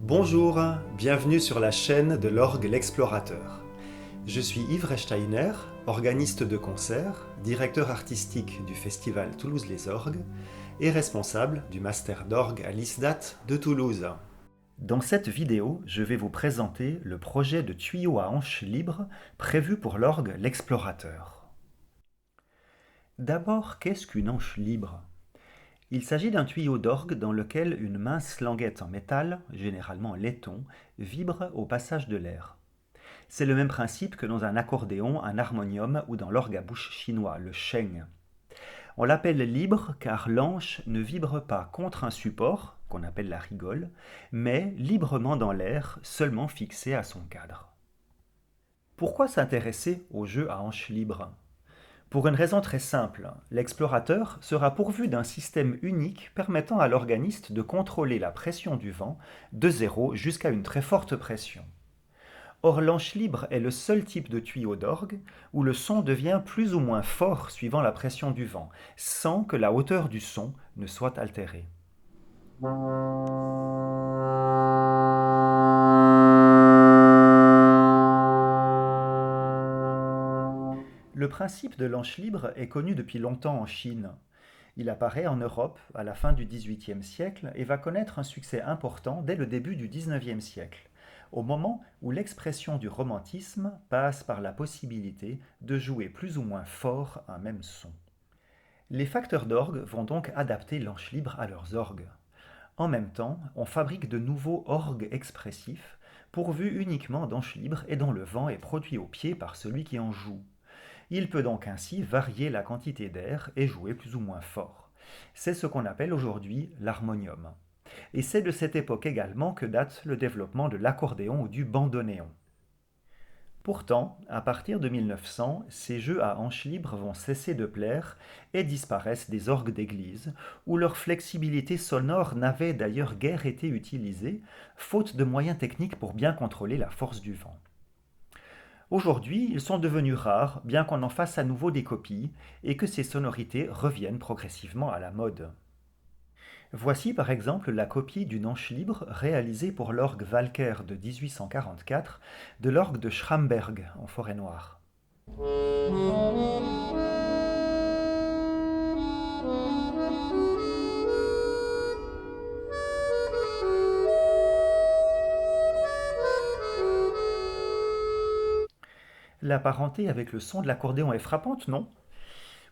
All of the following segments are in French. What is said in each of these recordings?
Bonjour, bienvenue sur la chaîne de l'Orgue l'Explorateur. Je suis Yves Rechsteiner, organiste de concert, directeur artistique du festival Toulouse les Orgues et responsable du master d'orgue à l'ISDAT de Toulouse. Dans cette vidéo, je vais vous présenter le projet de tuyau à hanche libre prévu pour l'Orgue l'Explorateur. D'abord, qu'est-ce qu'une hanche libre ? Il s'agit d'un tuyau d'orgue dans lequel une mince languette en métal, généralement en laiton, vibre au passage de l'air. C'est le même principe que dans un accordéon, un harmonium ou dans l'orgue à bouche chinois, le sheng. On l'appelle libre car l'hanche ne vibre pas contre un support, qu'on appelle la rigole, mais librement dans l'air, seulement fixé à son cadre. Pourquoi s'intéresser au jeu à hanche libre ? Pour une raison très simple, l'explorateur sera pourvu d'un système unique permettant à l'organiste de contrôler la pression du vent de 0 jusqu'à une très forte pression. Or, l'hanche libre est le seul type de tuyau d'orgue où le son devient plus ou moins fort suivant la pression du vent, sans que la hauteur du son ne soit altérée. Le principe de l'hanche libre est connu depuis longtemps en Chine. Il apparaît en Europe à la fin du XVIIIe siècle et va connaître un succès important dès le début du XIXe siècle, au moment où l'expression du romantisme passe par la possibilité de jouer plus ou moins fort un même son. Les facteurs d'orgue vont donc adapter l'hanche libre à leurs orgues. En même temps, on fabrique de nouveaux orgues expressifs, pourvus uniquement d'hanches libres et dont le vent est produit au pied par celui qui en joue. Il peut donc ainsi varier la quantité d'air et jouer plus ou moins fort. C'est ce qu'on appelle aujourd'hui l'harmonium. Et c'est de cette époque également que date le développement de l'accordéon ou du bandoneon. Pourtant, à partir de 1900, ces jeux à hanches libres vont cesser de plaire et disparaissent des orgues d'église, où leur flexibilité sonore n'avait d'ailleurs guère été utilisée, faute de moyens techniques pour bien contrôler la force du vent. Aujourd'hui, ils sont devenus rares, bien qu'on en fasse à nouveau des copies, et que ces sonorités reviennent progressivement à la mode. Voici par exemple la copie d'une hanche libre réalisée pour l'orgue Walker de 1844 de l'orgue de Schramberg en Forêt-Noire. La parenté avec le son de l'accordéon est frappante, non ?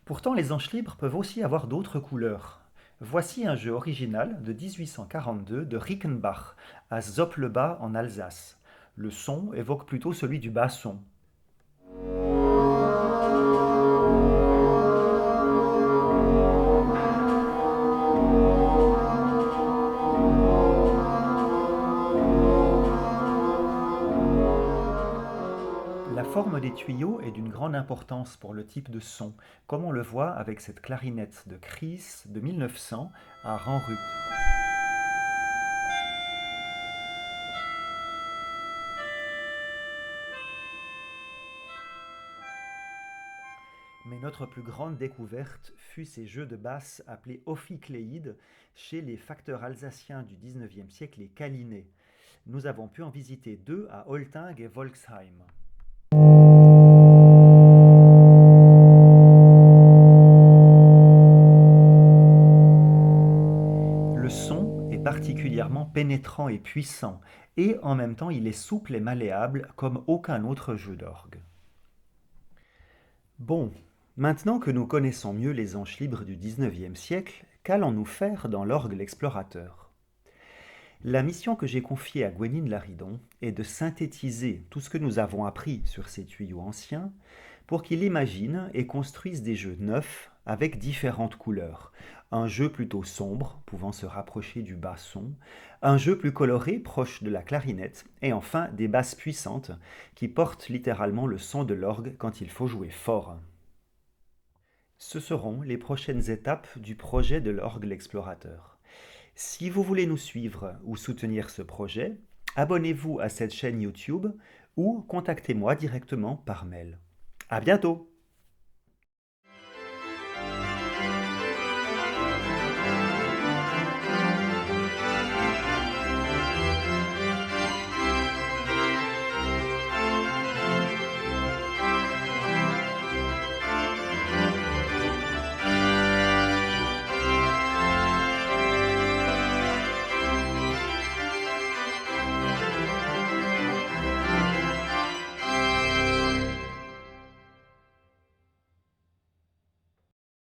Pourtant, les hanches libres peuvent aussi avoir d'autres couleurs. Voici un jeu original de 1842 de Rickenbach à Zopplebach en Alsace. Le son évoque plutôt celui du basson. La forme des tuyaux est d'une grande importance pour le type de son, comme on le voit avec cette clarinette de Chris de 1900 à Ranrup. Mais notre plus grande découverte fut ces jeux de basse appelés ophicléides chez les facteurs alsaciens du XIXe siècle, les Calinets. Nous avons pu en visiter 2 à Oltingue et Volksheim. Le son est particulièrement pénétrant et puissant, et en même temps il est souple et malléable comme aucun autre jeu d'orgue. Bon, maintenant que nous connaissons mieux les hanches libres du XIXe siècle, qu'allons-nous faire dans l'orgue l'Explorateur ? La mission que j'ai confiée à Gwenine Laridon est de synthétiser tout ce que nous avons appris sur ces tuyaux anciens pour qu'il imagine et construise des jeux neufs avec différentes couleurs. Un jeu plutôt sombre, pouvant se rapprocher du basson, un jeu plus coloré, proche de la clarinette, et enfin des basses puissantes qui portent littéralement le son de l'orgue quand il faut jouer fort. Ce seront les prochaines étapes du projet de l'orgue l'Explorateur. Si vous voulez nous suivre ou soutenir ce projet, abonnez-vous à cette chaîne YouTube ou contactez-moi directement par mail. À bientôt!